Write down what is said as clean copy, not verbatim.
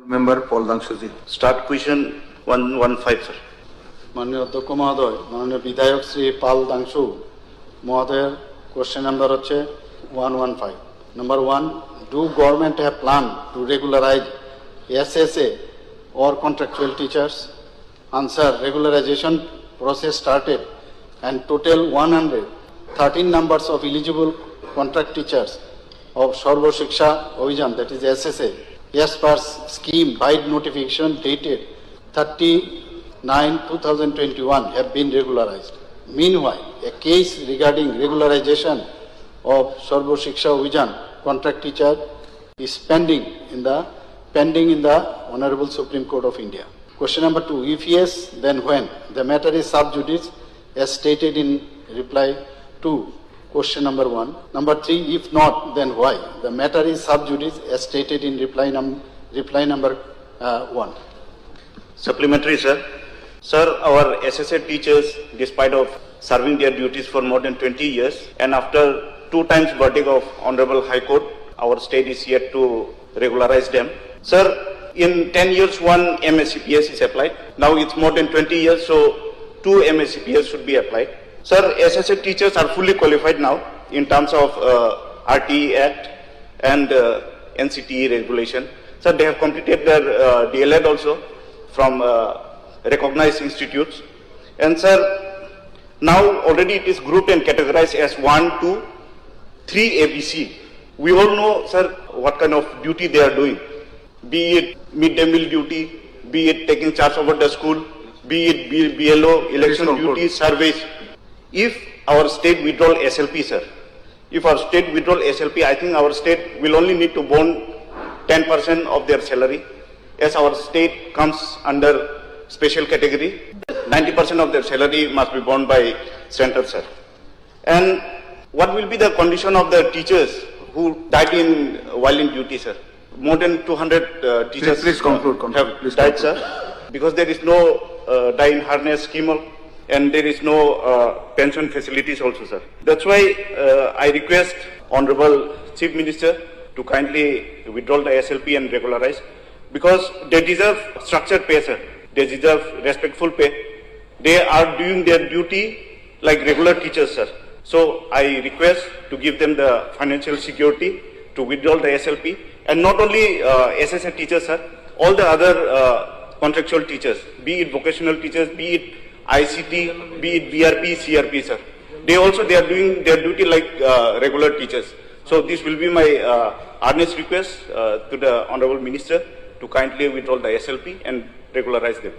Member Paul Dangshuji. Start question 115, sir. माननीय अध्यक्ष महोदय माननीय विधायक श्री पाल दांशु महोदय क्वेश्चन नंबर होच्छे 115. Number 1, do government have plan to regularize SSA or contractual teachers? Answer, regularization process started and total 113 numbers of eligible contract teachers of Sarva Shiksha Abhijan, that is SSA, as per scheme by notification dated 30/9/2021 have been regularized. Meanwhile, a case regarding regularization of Sarva Shiksha Abhijan contract teacher is pending in the Honorable Supreme Court of India. Question number 2, if yes, then when? The matter is sub judice as stated in reply to question number 1. Number 3, if not, then why? The matter is sub judice as stated in reply number 1. Supplementary, sir. Sir, our SSA teachers, despite of serving their duties for more than 20 years, and after 2 times verdict of Honorable High Court, our state is yet to regularize them. Sir, in 10 years, 1 MSCPS is applied. Now it's more than 20 years, so 2 MSCPS should be applied. Sir, SSA teachers are fully qualified now in terms of RTE Act and NCTE regulation. Sir, they have completed their DLED also from recognized institutes. And sir, now already it is grouped and categorized as 1, 2, 3 ABC. We all know, sir, what kind of duty they are doing. Be it midday meal duty, be it taking charge over the school, be it BLO, election duty, surveys. If our state withdraw SLP, sir, if our state withdraw SLP, I think our state will only need to bond 10% of their salary, as our state comes under special category. 90% of their salary must be borne by center, sir. And what will be the condition of the teachers who died while in duty, sir? More than 200 teachers Please conclude. have Please died, conclude. sir, because there is no die in harness scheme and there is no pension facilities also, sir. That's why I request Honorable Chief Minister to kindly withdraw the SLP and regularize, because they deserve structured pay, sir. They deserve respectful pay. They are doing their duty like regular teachers, sir. So I request to give them the financial security to withdraw the SLP, and not only SSA teachers, sir, all the other contractual teachers, be it vocational teachers, be it ICT, be it BRP, CRP, sir. They are doing their duty like regular teachers. So this will be my earnest request to the Honorable Minister to kindly withdraw the SLP and regularize them.